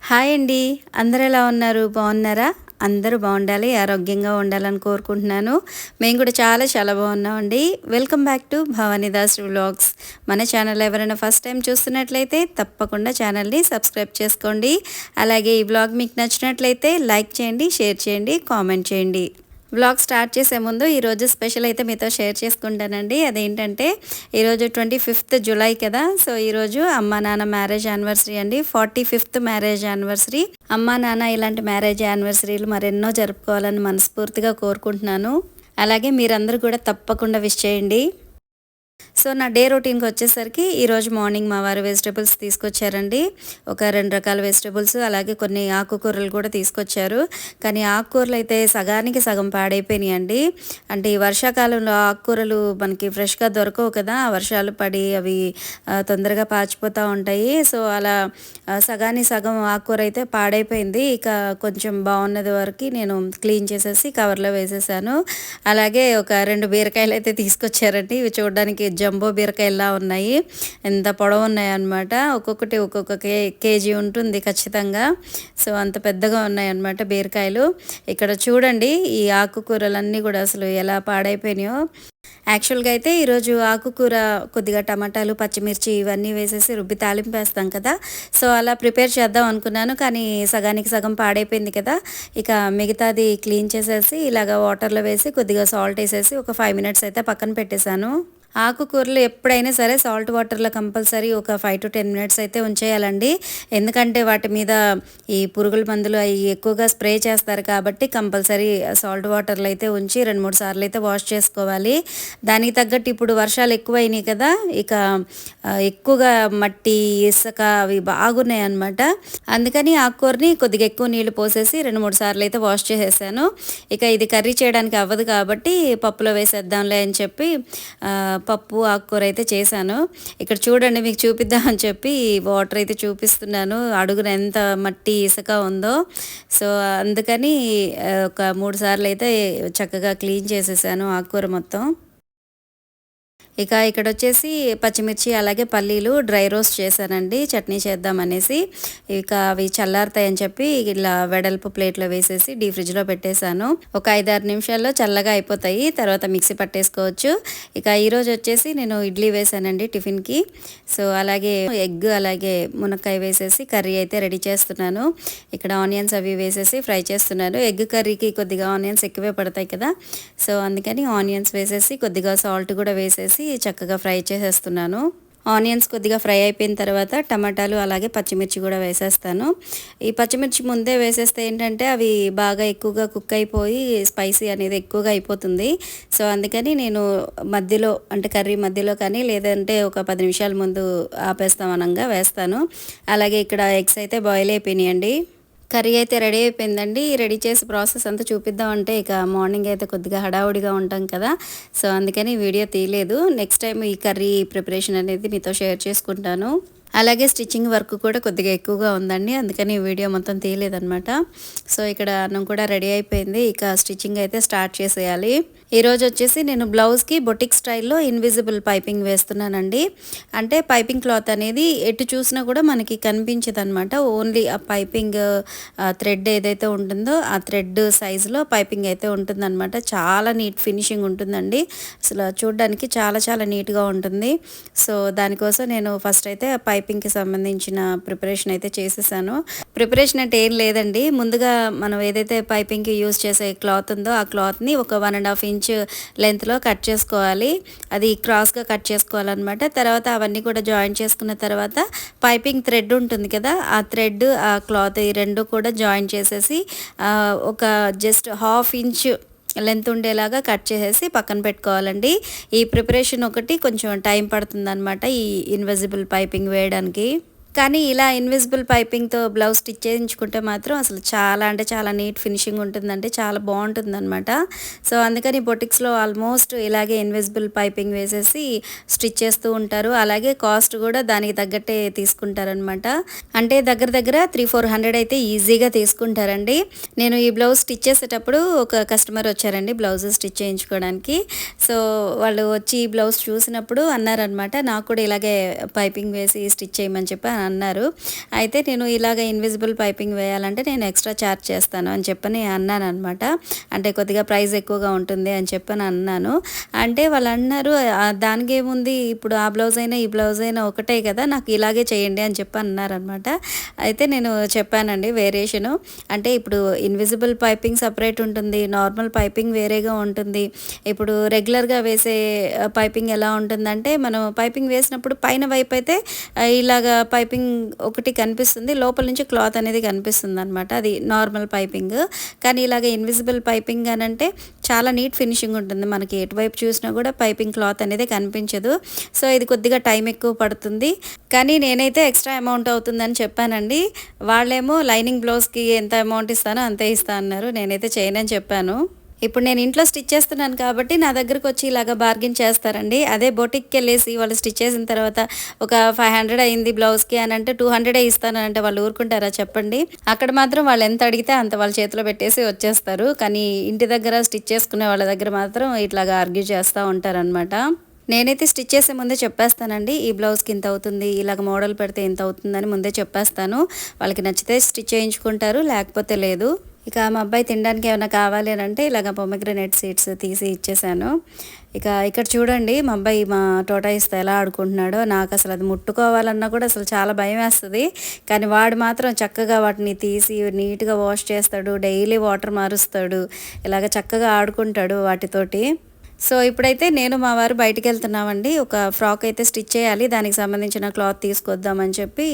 Hi అండి. అందరూ ఎలా ఉన్నారు? బాగున్నారా? అందరూ బాగుండాలి, ఆరోగ్యంగా ఉండాలని కోరుకుంటున్నాను. మేము కూడా చాలా చాలా బాగున్నామండి. Welcome back to Bhavanidas vlogs. మన ఛానల్ ఎవరైనా ఫస్ట్ టైం చూస్తున్నట్లయితే తప్పకుండా ఛానల్ని సబ్స్క్రైబ్ చేసుకోండి. అలాగే ఈ వ్లాగ్ మీకు నచ్చినట్లయితే లైక్ చేయండి, షేర్ చేయండి, కామెంట్ చేయండి. వ్లాగ్ స్టార్ట్ చేసే ముందు ఈరోజు స్పెషల్ అయితే మీతో షేర్ చేసుకుంటానండి. అదేంటంటే ఈరోజు 25th జూలై కదా. సో ఈరోజు అమ్మా నాన్న మ్యారేజ్ యానివర్సరీ అండి. 45th marriage anniversary. అమ్మా నాన్న ఇలాంటి మ్యారేజ్ యానివర్సరీలు మరెన్నో జరుపుకోవాలని మనస్ఫూర్తిగా కోరుకుంటున్నాను. అలాగే మీరందరూ కూడా తప్పకుండా విష్ చేయండి. సో నా డే రొటీన్కి వచ్చేసరికి ఈరోజు మార్నింగ్ మా వారు వెజిటబుల్స్ తీసుకొచ్చారండి. ఒక 2 రకాల వెజిటబుల్స్ అలాగే కొన్ని ఆకుకూరలు కూడా తీసుకొచ్చారు. కానీ ఆకుకూరలు అయితే సగానికి సగం పాడైపోయినాయండి. అంటే ఈ వర్షాకాలంలో ఆకుకూరలు మనకి ఫ్రెష్గా దొరకవు కదా, వర్షాలు పడి అవి తొందరగా పాచిపోతూ ఉంటాయి. సో అలా సగానికి సగం ఆకుకూర అయితే పాడైపోయింది. ఇక కొంచెం బాగున్నది వరకు నేను క్లీన్ చేసేసి కవర్లో వేసేసాను. అలాగే ఒక 2 బీరకాయలు అయితే తీసుకొచ్చారండి. ఇవి చూడడానికి జంబో బీరకాయలా ఉన్నాయి. ఎంత పొడవు ఉన్నాయన్నమాట. ఒక్కొక్కటి ఒక్కొక్క కేజీ ఉంటుంది ఖచ్చితంగా. సో అంత పెద్దగా ఉన్నాయన్నమాట బీరకాయలు. ఇక్కడ చూడండి ఈ ఆకుకూరలన్నీ కూడా అసలు ఎలా పాడైపోయినాయో. యాక్చువల్గా అయితే ఈరోజు ఆకుకూర కొద్దిగా టమాటాలు, పచ్చిమిర్చి ఇవన్నీ వేసేసి రుబ్బి తాలింపు వేస్తాం కదా. సో అలా ప్రిపేర్ చేద్దాం అనుకున్నాను. కానీ సగానికి సగం పాడైపోయింది కదా. ఇక మిగతాది క్లీన్ చేసేసి ఇలాగ వాటర్లో వేసి కొద్దిగా సాల్ట్ వేసేసి ఒక 5 minutes అయితే పక్కన పెట్టేశాను. ఆకుకూరలు ఎప్పుడైనా సరే సాల్ట్ వాటర్లో కంపల్సరీ ఒక 5 to 10 minutes అయితే ఉంచేయాలండి. ఎందుకంటే వాటి మీద ఈ పురుగుల మందులు అవి ఎక్కువగా స్ప్రే చేస్తారు కాబట్టి కంపల్సరీ సాల్ట్ వాటర్లో అయితే ఉంచి 2-3 సార్లు అయితే వాష్ చేసుకోవాలి. దానికి తగ్గట్టు ఇప్పుడు వర్షాలు ఎక్కువైనాయి కదా, ఇక ఎక్కువగా మట్టి, ఇసుక అవి బాగున్నాయి అన్నమాట. అందుకని ఆకుకూరని కొద్దిగా ఎక్కువ నీళ్లు పోసేసి 2-3 సార్లు అయితే వాష్ చేసేసాను. ఇక ఇది కర్రీ చేయడానికి అవ్వదు కాబట్టి పప్పులో వేసేద్దాంలే అని చెప్పి పప్పు ఆకుకూర అయితే చేశాను. ఇక్కడ చూడండి మీకు చూపిద్దామని చెప్పి వాటర్ అయితే చూపిస్తున్నాను. అడుగున ఎంత మట్టి ఇసుక ఉందో. సో అందుకని ఒక 3 సార్లు అయితే చక్కగా క్లీన్ చేసేసాను ఆకుకూర మొత్తం. ఇక ఇక్కడ వచ్చేసి పచ్చిమిర్చి అలాగే పల్లీలు డ్రై రోస్ట్ చేశానండి, చట్నీ చేద్దామనేసి. ఇక అవి చల్లారుతాయని చెప్పి ఇలా వెడల్పు ప్లేట్లో వేసేసి డీ ఫ్రిడ్జ్లో పెట్టేశాను. ఒక 5-6 నిమిషాల్లో చల్లగా అయిపోతాయి, తర్వాత మిక్సీ పట్టేసుకోవచ్చు. ఇక ఈరోజు వచ్చేసి నేను ఇడ్లీ వేసానండి టిఫిన్కి. సో అలాగే ఎగ్ అలాగే మునక్కాయ వేసేసి కర్రీ అయితే రెడీ చేస్తున్నాను. ఇక్కడ ఆనియన్స్ అవి వేసేసి ఫ్రై చేస్తున్నాను. ఎగ్ కర్రీకి కొద్దిగా ఆనియన్స్ ఎక్కువే పడతాయి కదా. సో అందుకని ఆనియన్స్ వేసేసి కొద్దిగా సాల్ట్ కూడా వేసేసి చక్కగా ఫ్రై చేసేస్తున్నాను. ఆనియన్స్ కొద్దిగా ఫ్రై అయిపోయిన తర్వాత టమాటాలు అలాగే పచ్చిమిర్చి కూడా వేసేస్తాను. ఈ పచ్చిమిర్చి ముందే వేసేస్తే ఏంటంటే అవి బాగా ఎక్కువగా కుక్ అయిపోయి స్పైసీ అనేది ఎక్కువగా అయిపోతుంది. సో అందుకని నేను మధ్యలో అంటే కర్రీ మధ్యలో కానీ లేదంటే ఒక 10 నిమిషాల ముందు ఆపేస్తామనంగా వేస్తాను. అలాగే ఇక్కడ ఎగ్స్ అయితే బాయిల్ అయిపోయినాయండి. కర్రీ అయితే రెడీ అయిపోయిందండి. రెడీ చేసి ప్రాసెస్ అంతా చూపిద్దామంటే ఇక మార్నింగ్ అయితే కొద్దిగా హడావుడిగా ఉంటాం కదా. సో అందుకని వీడియో తీయలేదు. నెక్స్ట్ టైం ఈ కర్రీ ప్రిపరేషన్ అనేది మీతో షేర్ చేసుకుంటాను. అలాగే స్టిచ్చింగ్ వర్క్ కూడా కొద్దిగా ఎక్కువగా ఉందండి, అందుకని వీడియో మొత్తం తీయలేదన్నమాట. సో ఇక్కడ అన్నం కూడా రెడీ అయిపోయింది. ఇక స్టిచ్చింగ్ అయితే స్టార్ట్ చేసేయాలి. ఈరోజు వచ్చేసి నేను బ్లౌజ్కి బొటిక్ స్టైల్లో ఇన్విజిబుల్ పైపింగ్ వేస్తున్నానండి. అంటే పైపింగ్ క్లాత్ అనేది ఎటు చూసినా కూడా మనకి కనిపించదు అనమాట. ఓన్లీ ఆ పైపింగ్ థ్రెడ్ ఏదైతే ఉంటుందో ఆ థ్రెడ్ సైజులో పైపింగ్ అయితే ఉంటుందన్నమాట. చాలా నీట్ ఫినిషింగ్ ఉంటుందండి. అసలు చూడడానికి చాలా చాలా నీట్గా ఉంటుంది. సో దానికోసం నేను ఫస్ట్ అయితే పైపింగ్కి సంబంధించిన ప్రిపరేషన్ అయితే చేసేసాను. ప్రిపరేషన్ అంటే ఏం లేదండి, ముందుగా మనం ఏదైతే పైపింగ్కి యూజ్ చేసే క్లాత్ ఉందో ఆ క్లాత్ని ఒక 1.5 inch లెంత్లో కట్ చేసుకోవాలి. అది క్రాస్గా కట్ చేసుకోవాలన్నమాట. తర్వాత అవన్నీ కూడా జాయిన్ చేసుకున్న తర్వాత పైపింగ్ థ్రెడ్ ఉంటుంది కదా, ఆ థ్రెడ్ ఆ క్లాత్ ఈ రెండు కూడా జాయిన్ చేసేసి ఒక జస్ట్ 1/2 inch లెంత్ ఉండేలాగా కట్ చేసేసి పక్కన పెట్టుకోవాలండి. ఈ ప్రిపరేషన్ ఒకటి కొంచెం టైం పడుతుందన్నమాట ఈ ఇన్విజిబుల్ పైపింగ్ వేయడానికి. కానీ ఇలా ఇన్విజిబుల్ పైపింగ్తో బ్లౌజ్ స్టిచ్ చేయించుకుంటే మాత్రం అసలు చాలా అంటే చాలా నీట్ ఫినిషింగ్ ఉంటుందంటే చాలా బాగుంటుంది అనమాట. సో అందుకని బొటిక్స్లో ఆల్మోస్ట్ ఇలాగే ఇన్విజిబుల్ పైపింగ్ వేసేసి స్టిచ్ చేస్తూ ఉంటారు. అలాగే కాస్ట్ కూడా దానికి తగ్గట్టే తీసుకుంటారనమాట. అంటే దగ్గర దగ్గర 300-400 అయితే ఈజీగా తీసుకుంటారండి. నేను ఈ బ్లౌజ్ స్టిచ్ చేసేటప్పుడు ఒక కస్టమర్ వచ్చారండి బ్లౌజ్ స్టిచ్ చేయించుకోవడానికి. సో వాళ్ళు వచ్చి ఈ బ్లౌజ్ చూసినప్పుడు అన్నారనమాట, నాకు కూడా ఇలాగే పైపింగ్ వేసి స్టిచ్ చేయమని చెప్పి అని అన్నారు. అయితే నేను ఇలాగ ఇన్విజిబుల్ పైపింగ్ వేయాలంటే నేను ఎక్స్ట్రా ఛార్జ్ చేస్తాను అని చెప్పని అన్నాను అనమాట. అంటే కొద్దిగా ప్రైస్ ఎక్కువగా ఉంటుంది అని చెప్పని అన్నాను. అంటే వాళ్ళు అన్నారు, దానికి ఏముంది, ఇప్పుడు ఆ బ్లౌజ్ అయినా ఈ బ్లౌజ్ అయినా ఒకటే కదా, నాకు ఇలాగే చేయండి అని చెప్పి అన్నారనమాట. అయితే నేను చెప్పానండి వేరియేషను. అంటే ఇప్పుడు ఇన్విజిబుల్ పైపింగ్ సపరేట్ ఉంటుంది, నార్మల్ పైపింగ్ వేరేగా ఉంటుంది. ఇప్పుడు రెగ్యులర్గా వేసే పైపింగ్ ఎలా ఉంటుందంటే, మనం పైపింగ్ వేసినప్పుడు పైన వైపు అయితే ఇలాగ పైపింగ్ ఒకటి కనిపిస్తుంది, లోపల నుంచి క్లాత్ అనేది కనిపిస్తుంది అనమాట. అది నార్మల్ పైపింగ్. కానీ ఇలాగ ఇన్విజిబుల్ పైపింగ్ అని అంటే చాలా నీట్ ఫినిషింగ్ ఉంటుంది, మనకి ఎటువైపు చూసినా కూడా పైపింగ్ క్లాత్ అనేది కనిపించదు. సో ఇది కొద్దిగా టైం ఎక్కువ పడుతుంది, కానీ నేనైతే ఎక్స్ట్రా అమౌంట్ అవుతుందని చెప్పానండి. వాళ్ళేమో లైనింగ్ బ్లౌజ్కి ఎంత అమౌంట్ ఇస్తానో అంతే ఇస్తా అన్నారు. నేనైతే చేయనని చెప్పాను. ఇప్పుడు నేను ఇంట్లో స్టిచ్ చేస్తున్నాను కాబట్టి నా దగ్గరకు వచ్చి ఇలాగ బార్గెన్ చేస్తారండి. అదే బొటిక్కి వెళ్ళేసి వాళ్ళు స్టిచ్ చేసిన తర్వాత ఒక 500 అయింది బ్లౌజ్కి అని అంటే 200 ఇస్తానని అంటే వాళ్ళు ఊరుకుంటారా చెప్పండి? అక్కడ మాత్రం వాళ్ళు ఎంత అడిగితే అంత వాళ్ళ చేతిలో పెట్టేసి వచ్చేస్తారు. కానీ ఇంటి దగ్గర స్టిచ్ చేసుకునే వాళ్ళ దగ్గర మాత్రం ఇట్లాగా ఆర్గ్యూ చేస్తూ ఉంటారనమాట. నేనైతే స్టిచ్ చేసే ముందే చెప్పేస్తానండి, ఈ బ్లౌజ్కి ఇంత అవుతుంది, ఇలాగ మోడల్ పెడితే ఇంత అవుతుందని ముందే చెప్పేస్తాను. వాళ్ళకి నచ్చితే స్టిచ్ చేయించుకుంటారు, లేకపోతే లేదు. ఇక మా అబ్బాయి తినడానికి ఏమైనా కావాలి అని అంటే ఇలాగ పొమగ్రనేట్ సీడ్స్ తీసి ఇచ్చేసాను. ఇక ఇక్కడ చూడండి మా అబ్బాయి మా టోటాయిస్తో ఎలా ఆడుకుంటున్నాడో. నాకు అసలు అది ముట్టుకోవాలన్నా కూడా అసలు చాలా భయం వేస్తుంది. కానీ వాడు మాత్రం చక్కగా వాటిని తీసి నీట్గా వాష్ చేస్తాడు, డైలీ వాటర్ మారుస్తాడు, ఇలాగ చక్కగా ఆడుకుంటాడు వాటితోటి. సో ఇప్పుడైతే నేను మా వారు బయటికి వెళ్తున్నామండి. ఒక ఫ్రాక్ అయితే స్టిచ్ చేయాలి, దానికి సంబంధించిన క్లాత్ తీసుకొద్దామని చెప్పి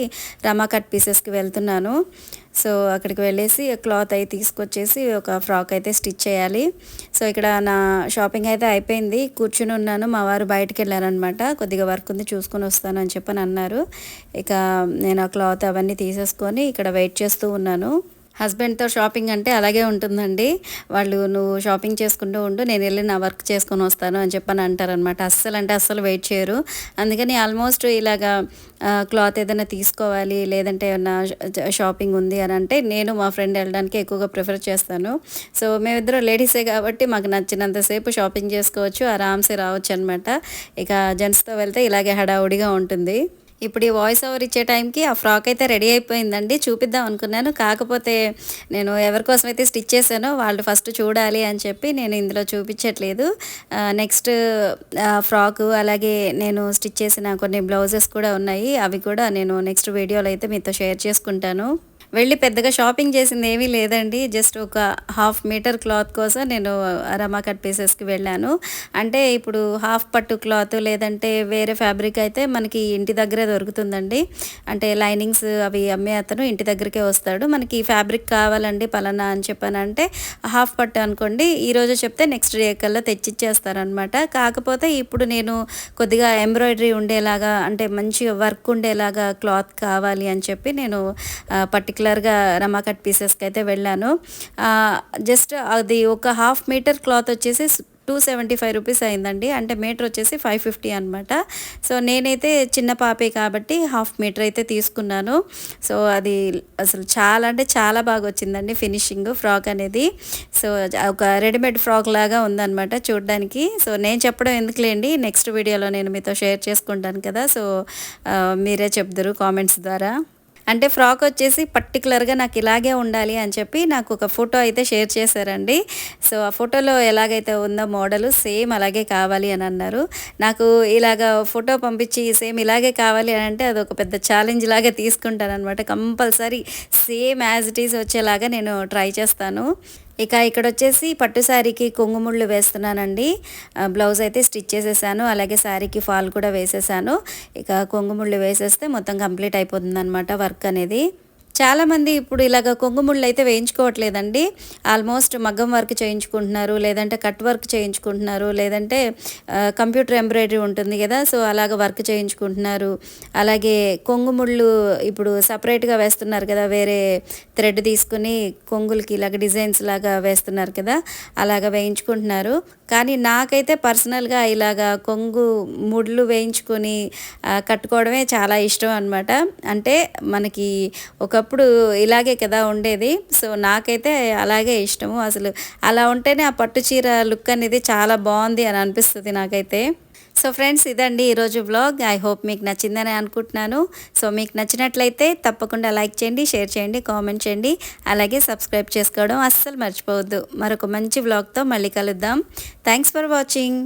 రమా కట్ పీసెస్కి వెళ్తున్నాను. సో అక్కడికి వెళ్ళేసి క్లాత్ అయితే తీసుకొచ్చేసి ఒక ఫ్రాక్ అయితే స్టిచ్ చేయాలి. సో ఇక్కడ నా షాపింగ్ అయితే అయిపోయింది, కూర్చుని ఉన్నాను. మా వారు బయటికి వెళ్ళారనమాట, కొద్దిగా వర్క్ ఉంది చూసుకొని వస్తాను అని చెప్పని అన్నారు. ఇక నేను ఆ క్లాత్ అవన్నీ తీసేసుకొని ఇక్కడ వెయిట్ చేస్తూ ఉన్నాను. హస్బెండ్తో షాపింగ్ అంటే అలాగే ఉంటుందండి. వాళ్ళు నువ్వు షాపింగ్ చేసుకుంటూ ఉండు, నేను వెళ్ళి నా వర్క్ చేసుకొని వస్తాను అని చెప్పని అంటారనమాట. అస్సలు వెయిట్ చేయరు. అందుకని ఆల్మోస్ట్ ఇలాగా క్లాత్ ఏదైనా తీసుకోవాలి లేదంటే ఏమన్నా షాపింగ్ ఉంది అని అంటే నేను మా ఫ్రెండ్ వెళ్ళడానికి ఎక్కువగా ప్రిఫర్ చేస్తాను. సో మేమిద్దరం లేడీసే కాబట్టి మాకు నచ్చినంతసేపు షాపింగ్ చేసుకోవచ్చు, ఆరామ్సే రావచ్చు అనమాట. ఇక జెంట్స్తో వెళ్తే ఇలాగే హడావుడిగా ఉంటుంది. ఇప్పుడు ఈ వాయిస్ ఓవర్ ఇచ్చే టైంకి ఆ ఫ్రాక్ అయితే రెడీ అయిపోయిందండి, చూపిద్దాం అనుకున్నాను. కాకపోతే నేను ఎవరికోసం అయితే స్టిచ్ చేశానో వాళ్ళు ఫస్ట్ చూడాలి అని చెప్పి నేను ఇందులో చూపించట్లేదు. నెక్స్ట్ ఫ్రాకు అలాగే నేను స్టిచ్ చేసిన కొన్ని బ్లౌజెస్ కూడా ఉన్నాయి, అవి కూడా నేను నెక్స్ట్ వీడియోలో అయితే మీతో షేర్ చేసుకుంటాను. వెళ్ళి పెద్దగా షాపింగ్ చేసింది ఏమీ లేదండి, జస్ట్ ఒక 1/2 మీటర్ క్లాత్ కోసం నేను రమా కట్ పీసెస్కి వెళ్ళాను. అంటే ఇప్పుడు హాఫ్ పట్టు క్లాత్ లేదంటే వేరే ఫ్యాబ్రిక్ అయితే మనకి ఇంటి దగ్గరే దొరుకుతుందండి. అంటే లైనింగ్స్ అవి అమ్మే అతను ఇంటి దగ్గరికే వస్తాడు, మనకి ఫ్యాబ్రిక్ కావాలండి పలానా అని చెప్పానంటే హాఫ్ పట్టు అనుకోండి, ఈరోజు చెప్తే నెక్స్ట్ డే కల్లా తెచ్చిచ్చేస్తారనమాట. కాకపోతే ఇప్పుడు నేను కొద్దిగా ఎంబ్రాయిడరీ ఉండేలాగా అంటే మంచి వర్క్ ఉండేలాగా క్లాత్ కావాలి అని చెప్పి నేను పర్టికులర్గా రమా కట్ పీసెస్కి అయితే వెళ్ళాను. జస్ట్ అది ఒక 1/2 మీటర్ క్లాత్ వచ్చేసి 275 రూపీస్ అయిందండి. అంటే మీటర్ వచ్చేసి 550 అనమాట. సో నేనైతే చిన్న పాపే కాబట్టి 1/2 మీటర్ అయితే తీసుకున్నాను. సో అది అసలు చాలా అంటే చాలా బాగా వచ్చిందండి ఫినిషింగ్ ఫ్రాక్ అనేది. సో ఒక రెడీమేడ్ ఫ్రాక్ లాగా ఉందన్నమాట చూడడానికి. సో నేను చెప్పడం ఎందుకులేండి, నెక్స్ట్ వీడియోలో నేను మీతో షేర్ చేసుకుంటాను కదా. సో మీరే చెప్దురు కామెంట్స్ ద్వారా. అంటే ఫ్రాక్ వచ్చేసి పర్టికులర్గా నాకు ఇలాగే ఉండాలి అని చెప్పి నాకు ఒక ఫోటో అయితే షేర్ చేశారండి. సో ఆ ఫోటోలో ఎలాగైతే ఉందో మోడల్ సేమ్ అలాగే కావాలి అని అన్నారు. నాకు ఇలాగ ఫోటో పంపించి సేమ్ ఇలాగే కావాలి అని అంటే అది ఒక పెద్ద ఛాలెంజ్ లాగా తీసుకుంటాను అనమాట. Compulsory same as it is వచ్చేలాగా నేను ట్రై చేస్తాను. ఇక ఇక్కడ వచ్చేసి పట్టు శారీకి కొంగుముళ్ళు వేస్తున్నానండి. బ్లౌజ్ అయితే స్టిచ్ చేసేసాను, అలాగే శారీకి ఫాల్ కూడా వేసేసాను. ఇక కొంగుముళ్ళు వేసేస్తే మొత్తం కంప్లీట్ అయిపోతుంది అనమాట వర్క్ అనేది. చాలామంది ఇప్పుడు ఇలాగ కొంగుముళ్ళు అయితే వేయించుకోవట్లేదండి, ఆల్మోస్ట్ మగ్గం వర్క్ చేయించుకుంటున్నారు, లేదంటే కట్ వర్క్ చేయించుకుంటున్నారు, లేదంటే కంప్యూటర్ ఎంబ్రాయిడరీ ఉంటుంది కదా, సో అలాగ వర్క్ చేయించుకుంటున్నారు. అలాగే కొంగుముళ్ళు ఇప్పుడు సపరేట్గా వేస్తున్నారు కదా, వేరే థ్రెడ్ తీసుకుని కొంగులకి ఇలాగ డిజైన్స్ లాగా వేస్తున్నారు కదా, అలాగ వేయించుకుంటున్నారు. కానీ నాకైతే పర్సనల్గా ఇలాగ కొంగు ముళ్ళు వేయించుకొని కట్టుకోవడమే చాలా ఇష్టం అనమాట. అంటే మనకి ఒకప్పుడు ఇలాగే కదా ఉండేది, సో నాకైతే అలాగే ఇష్టము. అసలు అలా ఉంటేనే ఆ పట్టు చీర లుక్ అనేది చాలా బాగుంది అని అనిపిస్తుంది నాకైతే. సో ఫ్రెండ్స్, ఇదండి ఈరోజు వ్లాగ్. ఐ హోప్ మీకు నచ్చిందని అనుకుంటున్నాను. సో మీకు నచ్చినట్లయితే తప్పకుండా లైక్ చేయండి, షేర్ చేయండి, కామెంట్ చేయండి, అలాగే సబ్స్క్రైబ్ చేసుకోవడం అస్సలు మర్చిపోవద్దు. మరొక మంచి వ్లాగ్తో మళ్ళీ కలుద్దాం. Thanks for watching.